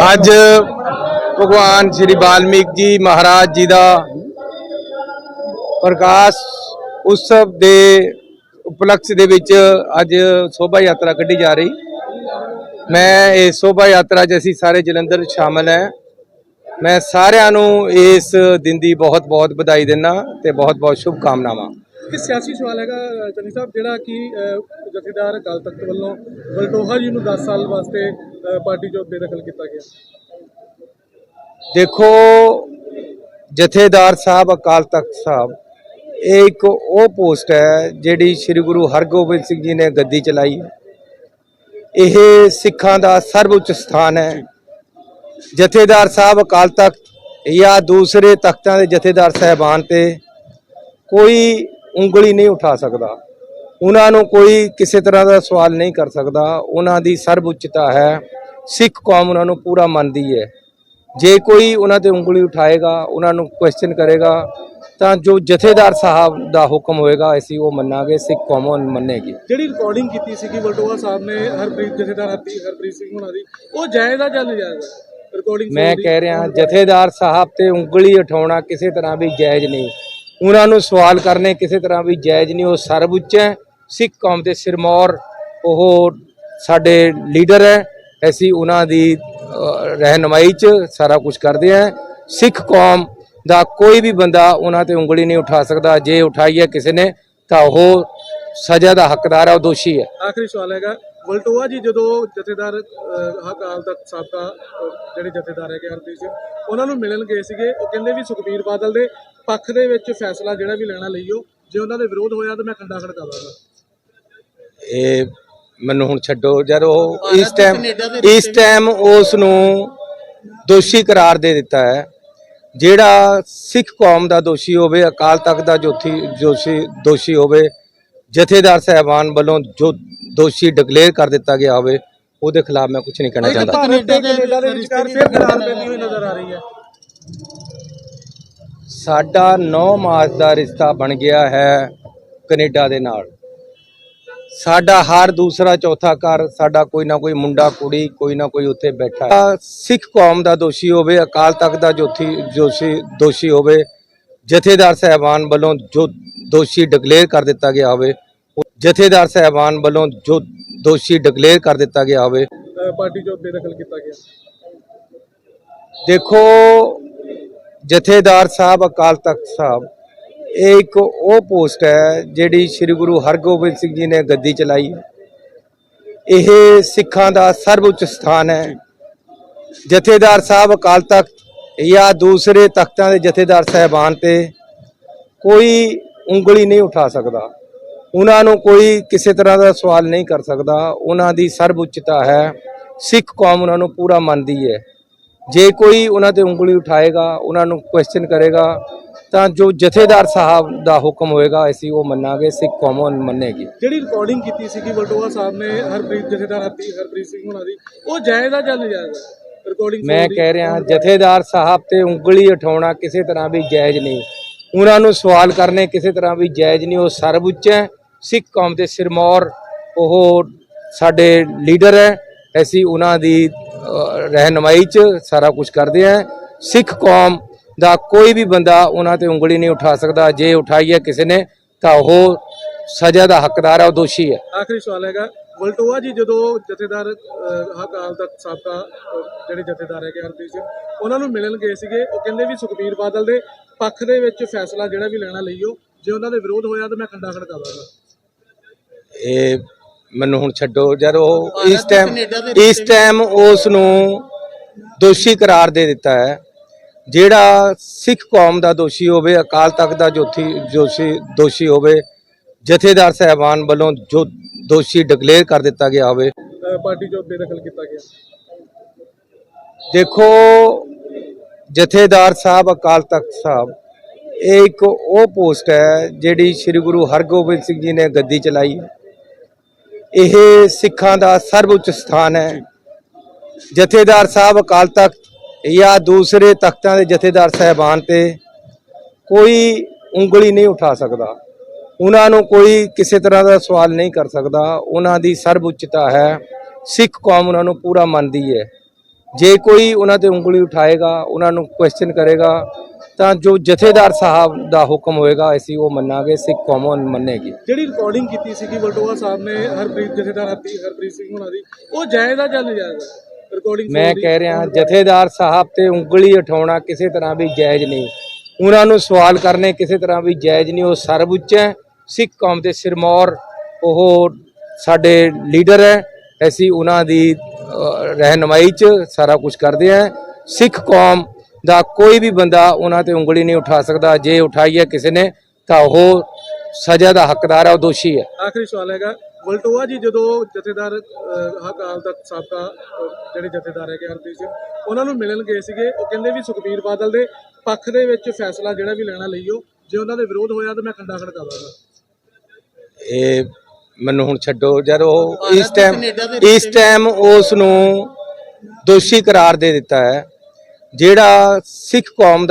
ਅੱਜ ਭਗਵਾਨ ਸ਼੍ਰੀ ਵਾਲਮੀਕ ਜੀ ਮਹਾਰਾਜ ਜੀ ਦਾ ਪ੍ਰਕਾਸ਼ ਉਤਸਵ ਦੇ ਉਪਲਕਸ਼ ਦੇ ਵਿੱਚ ਅੱਜ ਸ਼ੋਭਾ ਯਾਤਰਾ ਕੱਢੀ ਜਾ ਰਹੀ। ਮੈਂ ਇਸ ਸ਼ੋਭਾ ਯਾਤਰਾ 'ਚ ਅਸੀਂ ਸਾਰੇ ਜਲੰਧਰ ਸ਼ਾਮਲ ਹੈ। ਮੈਂ ਸਾਰਿਆਂ ਨੂੰ ਇਸ ਦਿਨ ਦੀ ਬਹੁਤ ਬਹੁਤ ਵਧਾਈ ਦਿੰਦਾ ਤੇ ਬਹੁਤ ਬਹੁਤ ਸ਼ੁਭਕਾਮਨਾਵਾਂ। ਕਿ ਸਿਆਸੀ ਸਵਾਲ ਹੈਗਾ ਚੰਨੀ ਸਾਹਿਬ, ਜਿਹੜਾ ਕਿ ਜਥੇਦਾਰ ਅਕਾਲ ਤਖਤ ਵੱਲੋਂ ਵਲਟੋਹਾ ਜੀ ਨੂੰ 10 ਸਾਲ ਵਾਸਤੇ ਪਾਰਟੀ ਚੋਂ ਬੇਦਖਲ ਕੀਤਾ ਗਿਆ। ਦੇਖੋ, ਜਥੇਦਾਰ ਸਾਹਿਬ ਅਕਾਲ ਤਖਤ ਸਾਹਿਬ ਇਹ ਇੱਕ ਉਹ ਪੋਸਟ ਹੈ ਜਿਹੜੀ ਸ੍ਰੀ ਗੁਰੂ ਹਰਗੋਬਿੰਦ ਸਿੰਘ ਜੀ ਨੇ ਗੱਦੀ ਚਲਾਈ। ਇਹ ਸਿੱਖਾਂ ਦਾ ਸਰਵਉੱਚ ਸਥਾਨ ਹੈ। ਜਥੇਦਾਰ ਸਾਹਿਬ ਅਕਾਲ ਤਖਤ ਜਾਂ ਦੂਸਰੇ ਤਖਤਾਂ ਦੇ ਜਥੇਦਾਰ ਸਾਹਿਬਾਨ ਤੇ ਕੋਈ ਉਂਗਲੀ ਨਹੀਂ ਉਠਾ ਸਕਦਾ, ਉਹਨਾਂ ਨੂੰ ਕੋਈ ਕਿਸੇ ਤਰ੍ਹਾਂ ਦਾ ਸਵਾਲ ਨਹੀਂ ਕਰ ਸਕਦਾ। ਉਹਨਾਂ ਦੀ ਸਰਵਉੱਚਤਾ ਹੈ, ਸਿੱਖ ਕੌਮ ਉਹਨਾਂ ਨੂੰ ਪੂਰਾ ਮੰਨਦੀ ਹੈ। ਜੇ ਕੋਈ ਉਹਨਾਂ ਤੇ ਉਂਗਲੀ ਉਠਾਏਗਾ, ਉਹਨਾਂ ਨੂੰ ਕੁਐਸਚਨ ਕਰੇਗਾ, ਤਾਂ ਜੋ ਜਥੇਦਾਰ ਸਾਹਿਬ ਦਾ ਹੁਕਮ ਹੋਏਗਾ ਅਸੀਂ ਉਹ ਮੰਨਾਂਗੇ, ਸਿੱਖ ਕੌਮ ਮੰਨੇਗੀ। ਜਿਹੜੀ ਰਿਕਾਰਡਿੰਗ ਕੀਤੀ ਸੀਗੀ ਵਲਟੋਹਾ ਸਾਹਿਬ ਨੇ ਜਥੇਦਾਰ ਹਰਪ੍ਰੀਤ ਸਿੰਘ ਹੋਣਾ ਦੀ, ਉਹ ਜਾਇਜ਼ ਆ ਜਾਂ ਨਜਾਇਜ਼ ਆ? ਰਿਕਾਰਡਿੰਗ ਮੈਂ ਕਹਿ ਰਿਹਾ ਜਥੇਦਾਰ ਸਾਹਿਬ ਤੇ ਉਂਗਲੀ ਉਠਾਉਣਾ ਕਿਸੇ ਤਰ੍ਹਾਂ ਵੀ ਜਾਇਜ਼ ਨਹੀਂ, ਉਹਨਾਂ ਨੂੰ ਸਵਾਲ ਕਰਨੇ ਕਿਸੇ ਤਰ੍ਹਾਂ ਵੀ ਜਾਇਜ਼ ਨਹੀਂ। ਉਹ ਸਰਵਉੱਚ ਹੈ, ਸਿੱਖ ਕੌਮ ਦੇ ਸਿਰਮੌਰ, ਉਹ ਸਾਡੇ ਲੀਡਰ ਹੈ। ਅਸੀਂ ਉਹਨਾਂ ਦੀ ਰਹਿਨੁਮਾਈ 'ਚ ਸਾਰਾ ਕੁਝ ਕਰਦੇ ਹਾਂ। ਸਿੱਖ ਕੌਮ ਦਾ ਕੋਈ ਵੀ ਬੰਦਾ ਉਹਨਾਂ ਤੇ ਉਂਗਲੀ ਨਹੀਂ ਉਠਾ ਸਕਦਾ। ਜੇ ਉਠਾਈ ਹੈ ਕਿਸੇ ਨੇ ਤਾਂ ਉਹ ਸਜ਼ਾ ਦਾ ਹੱਕਦਾਰ ਹੈ, ਉਹ ਦੋਸ਼ੀ ਹੈ। ਆਖਰੀ ਸਵਾਲ ਹੈਗਾ, ਵਲਟੋਹਾ ਜੀ ਜਦੋਂ ਜਥੇਦਾਰ ਅਕਾਲ ਤਖਤ ਸਾਬਕਾ ਜਿਹੜੇ ਜਥੇਦਾਰ ਹੈਗੇ ਹਰਪ੍ਰੀਤ ਸਿੰਘ, ਉਹਨਾਂ ਨੂੰ ਮਿਲਣ ਗਏ ਸੀਗੇ, ਉਹ ਕਹਿੰਦੇ ਵੀ ਸੁਖਬੀਰ ਬਾਦਲ ਦੇ ਪੱਖ ਦੇ ਵਿੱਚ ਫੈਸਲਾ ਜਿਹੜਾ ਵੀ ਲੈਣਾ ਲਈਓ, ਜੇ ਉਹਨਾਂ ਦੇ ਵਿਰੋਧ ਹੋਇਆ ਤਾਂ ਮੈਂ ਕੰਡਾ ਖੜਕਾਵਾਂਗਾ। ਇਹ ਮੈਨੂੰ ਹੁਣ ਛੱਡੋ, ਜਦ ਉਹ ਇਸ ਟਾਈਮ ਉਸ ਨੂੰ ਦੋਸ਼ੀ ਕਰਾਰ ਦੇ ਦਿੱਤਾ ਹੈ। ਜਿਹੜਾ ਸਿੱਖ ਕੌਮ ਦਾ ਦੋਸ਼ੀ ਹੋਵੇ, ਅਕਾਲ ਤਖਤ ਦਾ ਦੋਸ਼ੀ ਹੋਵੇ, ਜਥੇਦਾਰ ਸਾਹਿਬਾਨ ਵੱਲੋਂ ਜੋ ਦੋਸ਼ੀ ਡਿਕਲੇਅਰ ਕਰ ਦਿੱਤਾ ਗਿਆ ਹੋਵੇ, ਉਹਦੇ ਖਿਲਾਫ ਮੈਂ ਕੁਝ ਨਹੀਂ ਕਹਿਣਾ ਚਾਹੁੰਦਾ। ਸਾਡਾ 9 ਮਾਰਚ ਦਾ ਰਿਸ਼ਤਾ ਬਣ ਗਿਆ ਹੈ ਕੈਨੇਡਾ ਦੇ ਨਾਲ। ਸਾਡਾ ਹਰ ਦੂਸਰਾ ਚੌਥਾ ਘਰ ਸਾਡਾ ਕੋਈ ਨਾ ਕੋਈ ਮੁੰਡਾ ਕੁੜੀ ਕੋਈ ਨਾ ਕੋਈ ਉੱਥੇ ਬੈਠਾ ਹੈ। ਸਿੱਖ ਕੌਮ ਦਾ ਦੋਸ਼ੀ ਹੋਵੇ, ਅਕਾਲ ਤਖਤ ਦਾ ਦੋਸ਼ੀ ਹੋਵੇ, ਜਥੇਦਾਰ ਸਾਹਿਬਾਨ ਵੱਲੋਂ ਜੋ ਦੋਸ਼ੀ ਡਿਕਲੇਅਰ ਕਰ ਦਿੱਤਾ ਗਿਆ ਹੋਵੇ, ਜਥੇਦਾਰ ਸਾਹਿਬਾਨ ਵੱਲੋਂ ਜੋ ਦੋਸ਼ੀ ਡਿਕਲੇਅਰ ਕਰ ਦਿੱਤਾ ਗਿਆ ਹੋਵੇ, ਪਾਰਟੀ ਚੋਂ ਬੇਦਖਲ ਕੀਤਾ ਗਿਆ। ਦੇਖੋ, ਜਥੇਦਾਰ ਸਾਹਿਬ ਅਕਾਲ ਤਖਤ ਸਾਹਿਬ ਇਹ ਇੱਕ ਉਹ ਪੋਸਟ ਹੈ ਜਿਹੜੀ ਸ੍ਰੀ ਗੁਰੂ ਹਰਗੋਬਿੰਦ ਸਿੰਘ ਜੀ ਨੇ ਗੱਦੀ ਚਲਾਈ। ਇਹ ਸਿੱਖਾਂ ਦਾ ਸਰਵਉੱਚ ਸਥਾਨ ਹੈ। ਜਥੇਦਾਰ ਸਾਹਿਬ ਅਕਾਲ ਤਖਤ ਜਾਂ ਦੂਸਰੇ ਤਖਤਾਂ ਦੇ ਜਥੇਦਾਰ ਸਾਹਿਬਾਨ ਤੇ ਕੋਈ ਉਂਗਲੀ ਨਹੀਂ ਉਠਾ ਸਕਦਾ, ਉਹਨਾਂ ਨੂੰ ਕੋਈ ਕਿਸੇ ਤਰ੍ਹਾਂ ਦਾ ਸਵਾਲ ਨਹੀਂ ਕਰ ਸਕਦਾ। ਉਹਨਾਂ ਦੀ ਸਰਵਉੱਚਤਾ ਹੈ, ਸਿੱਖ ਕੌਮ ਉਹਨਾਂ ਨੂੰ ਪੂਰਾ ਮੰਨਦੀ ਹੈ। ਜੇ ਕੋਈ ਉਹਨਾਂ ਤੇ ਉਂਗਲੀ ਉਠਾਏਗਾ, ਉਹਨਾਂ ਨੂੰ ਕੁਐਸਚਨ ਕਰੇਗਾ, ਤਾਂ ਜੋ ਜਥੇਦਾਰ ਸਾਹਿਬ ਦਾ ਹੁਕਮ ਹੋਏਗਾ ਅਸੀਂ ਉਹ ਮੰਨਾਂਗੇ, ਸਿੱਖ ਕੌਮ ਮੰਨੇਗੀ। ਜਿਹੜੀ ਰਿਕਾਰਡਿੰਗ ਕੀਤੀ ਸੀਗੀ ਵਲਟੋਹਾ ਸਾਹਿਬ ਨੇ ਜਥੇਦਾਰ ਹਰਪ੍ਰੀਤ ਸਿੰਘ ਹੋਣਾ ਦੀ, ਉਹ ਜਾਇਜ਼ ਆ ਜਾਂ ਨਜਾਇਜ਼ ਆ? ਰਿਕਾਰਡਿੰਗ ਮੈਂ ਕਹਿ ਰਿਹਾ ਜਥੇਦਾਰ ਸਾਹਿਬ ਤੇ ਉਂਗਲੀ ਉਠਾਉਣਾ ਕਿਸੇ ਤਰ੍ਹਾਂ ਵੀ ਜਾਇਜ਼ ਨਹੀਂ, ਉਹਨਾਂ ਨੂੰ ਸਵਾਲ ਕਰਨੇ ਕਿਸੇ ਤਰ੍ਹਾਂ ਵੀ ਜਾਇਜ਼ ਨਹੀਂ। ਉਹ ਸਰਵਉੱਚ ਹੈ, ਸਿੱਖ ਕੌਮ ਦੇ ਸਿਰਮੌਰ, ਉਹ ਸਾਡੇ ਲੀਡਰ ਹੈ। ਅਸੀਂ ਉਹਨਾਂ ਦੀ ਰਹਿਨੁਮਾਈ 'ਚ ਸਾਰਾ ਕੁਝ ਕਰਦੇ ਹਾਂ। ਸਿੱਖ ਕੌਮ ਦਾ ਕੋਈ ਵੀ ਬੰਦਾ ਉਹਨਾਂ ਤੇ ਉਂਗਲੀ ਨਹੀਂ ਉਠਾ ਸਕਦਾ। ਜੇ ਉਠਾਈ ਹੈ ਕਿਸੇ ਨੇ ਤਾਂ ਉਹ ਸਜ਼ਾ ਦਾ ਹੱਕਦਾਰ ਹੈ, ਉਹ ਦੋਸ਼ੀ ਹੈ। ਆਖਰੀ ਸਵਾਲ ਹੈਗਾ, ਵਲਟੋਹਾ ਜੀ ਜਦੋਂ ਜਥੇਦਾਰ ਅਕਾਲ ਤਖਤ ਸਾਬਕਾ ਜਿਹੜੇ ਜਥੇਦਾਰ ਹੈਗੇ ਹਰਪ੍ਰੀਤ ਸਿੰਘ, ਉਹਨਾਂ ਨੂੰ ਮਿਲਣ ਗਏ ਸੀਗੇ, ਉਹ ਕਹਿੰਦੇ ਵੀ ਸੁਖਬੀਰ ਬਾਦਲ ਦੇ ਪੱਖ ਦੇ ਵਿੱਚ ਫੈਸਲਾ ਜਿਹੜਾ ਵੀ ਲੈਣਾ ਲਈਓ, ਜੇ ਉਹਨਾਂ ਦੇ ਵਿਰੋਧ ਹੋਇਆ ਤਾਂ ਮੈਂ ਕੰਡਾ ਖੜਕਾਵਾਂਗਾ। ਇਹ ਮੈਨੂੰ ਹੁਣ ਛੱਡੋ, ਜਦ ਉਹ ਇਸ ਟਾਈਮ ਉਸ ਨੂੰ ਦੋਸ਼ੀ ਕਰਾਰ ਦੇ ਦਿੱਤਾ ਹੈ। ਜਿਹੜਾ ਸਿੱਖ ਕੌਮ ਦਾ ਦੋਸ਼ੀ ਹੋਵੇ, ਅਕਾਲ ਤਖਤ ਦਾ ਦੋਸ਼ੀ ਹੋਵੇ, ਜਥੇਦਾਰ ਸਾਹਿਬਾਨ ਵੱਲੋਂ ਜੋ ਦੋਸ਼ੀ ਡਿਕਲੇਅਰ ਕਰ ਦਿੱਤਾ ਗਿਆ ਹੋਵੇ, ਪਾਰਟੀ ਚੋਂ ਬੇਦਖਲ ਕੀਤਾ ਗਿਆ। ਦੇਖੋ, ਜਥੇਦਾਰ ਸਾਹਿਬ ਅਕਾਲ ਤਖਤ ਸਾਹਿਬ ਇਹ ਇੱਕ ਉਹ ਪੋਸਟ ਹੈ ਜਿਹੜੀ ਸ੍ਰੀ ਗੁਰੂ ਹਰਗੋਬਿੰਦ ਸਿੰਘ ਜੀ ਨੇ ਗੱਦੀ ਚਲਾਈ। ਇਹ ਸਿੱਖਾਂ ਦਾ ਸਰਵਉੱਚ ਸਥਾਨ ਹੈ। ਜਥੇਦਾਰ ਸਾਹਿਬ ਅਕਾਲ ਤਖਤ ਜਾਂ ਦੂਸਰੇ ਤਖਤਾਂ ਦੇ ਜਥੇਦਾਰ ਸਾਹਿਬਾਨ ਤੇ ਕੋਈ ਉਂਗਲੀ ਨਹੀਂ ਉਠਾ ਸਕਦਾ, ਉਹਨਾਂ ਨੂੰ ਕੋਈ ਕਿਸੇ ਤਰ੍ਹਾਂ ਦਾ ਸਵਾਲ ਨਹੀਂ ਕਰ ਸਕਦਾ। ਉਹਨਾਂ ਦੀ ਸਰਵਉੱਚਤਾ ਹੈ, ਸਿੱਖ ਕੌਮ ਉਹਨਾਂ ਨੂੰ ਪੂਰਾ ਮੰਨਦੀ ਹੈ। ਜੇ ਕੋਈ ਉਹਨਾਂ ਤੇ ਉਂਗਲੀ ਉਠਾਏਗਾ, ਉਹਨਾਂ ਨੂੰ ਕੁਐਸਚਨ ਕਰੇਗਾ, ਤਾਂ ਜੋ ਜਥੇਦਾਰ ਸਾਹਿਬ ਦਾ ਹੁਕਮ ਹੋਏਗਾ ਅਸੀਂ ਉਹ ਮੰਨਾਂਗੇ, ਸਿੱਖ ਕੌਮ ਮੰਨੇਗੀ। ਜਿਹੜੀ ਰਿਕਾਰਡਿੰਗ ਕੀਤੀ ਸੀਗੀ ਵਲਟੋਆ ਸਾਹਿਬ ਨੇ ਜਥੇਦਾਰ ਹਰਪ੍ਰੀਤ ਸਿੰਘ ਹੋਣਾ ਦੀ, ਉਹ ਜਾਇਜ਼ ਆ ਜਾਂ ਨਜਾਇਜ਼ ਆ ਰਿਕਾਰਡਿੰਗ? ਮੈਂ ਕਹਿ ਰਿਹਾ ਜਥੇਦਾਰ ਸਾਹਿਬ ਤੇ ਉਂਗਲੀ ਉਠਾਉਣਾ ਕਿਸੇ ਤਰ੍ਹਾਂ ਵੀ ਜਾਇਜ਼ ਨਹੀਂ, ਉਹਨਾਂ ਨੂੰ ਸਵਾਲ ਕਰਨੇ ਕਿਸੇ ਤਰ੍ਹਾਂ ਵੀ ਜਾਇਜ਼ ਨਹੀਂ। ਉਹ ਸਰਵਉੱਚ ਹੈ, ਸਿੱਖ ਕੌਮ ਦੇ ਸਿਰਮੌਰ, ਉਹ ਸਾਡੇ ਲੀਡਰ ਹੈ। ਅਸੀਂ ਉਹਨਾਂ ਦੀ ਰਹਿਨਮਾਈ 'ਚ ਸਾਰਾ ਕੁਝ ਕਰਦੇ ਹਾਂ। ਸਿੱਖ ਕੌਮ ਦਾ ਕੋਈ ਵੀ ਬੰਦਾ ਉਹਨਾਂ ਤੇ ਉਂਗਲੀ ਨਹੀਂ ਉਠਾ ਸਕਦਾ। ਜੇ ਉਠਾਈ ਹੈ ਕਿਸੇ ਨੇ ਤਾਂ ਉਹ ਸਜ਼ਾ ਦਾ ਹੱਕਦਾਰ ਹੈ, ਉਹ ਦੋਸ਼ੀ ਹੈ। ਆਖਰੀ ਸਵਾਲ ਹੈਗਾ, ਵਲਟੋਆ ਜੀ ਜਦੋਂ ਜਥੇਦਾਰ ਅਕਾਲ ਤਖਤ ਸਾਬਕਾ ਜਿਹੜੇ ਜਥੇਦਾਰ ਹੈਗੇ ਹਰਪ੍ਰੀਤ ਸਿੰਘ, ਉਹਨਾਂ ਨੂੰ ਮਿਲਣ ਗਏ ਸੀਗੇ, ਉਹ ਕਹਿੰਦੇ ਵੀ ਸੁਖਬੀਰ ਬਾਦਲ ਦੇ ਪੱਖ ਦੇ ਵਿੱਚ ਫੈਸਲਾ ਜਿਹੜਾ ਵੀ ਲੈਣਾ ਲਈਓ, ਜੇ ਉਹਨਾਂ ਦੇ ਵਿਰੋਧ ਹੋਇਆ ਤਾਂ ਮੈਂ ਖੰਡਾ ਖੜਕਾਵਾਂਗਾ। ਇਹ ਮੈਨੂੰ ਹੁਣ ਛੱਡੋ। ਜਦ ਉਹ ਇਸ ਟਾਈਮ ਉਸ ਨੂੰ ਦੋਸ਼ੀ ਕਰਾਰ ਦੇ ਦਿੱਤਾ ਹੈ। ਜਿਹੜਾ ਸਿੱਖ ਕੌਮ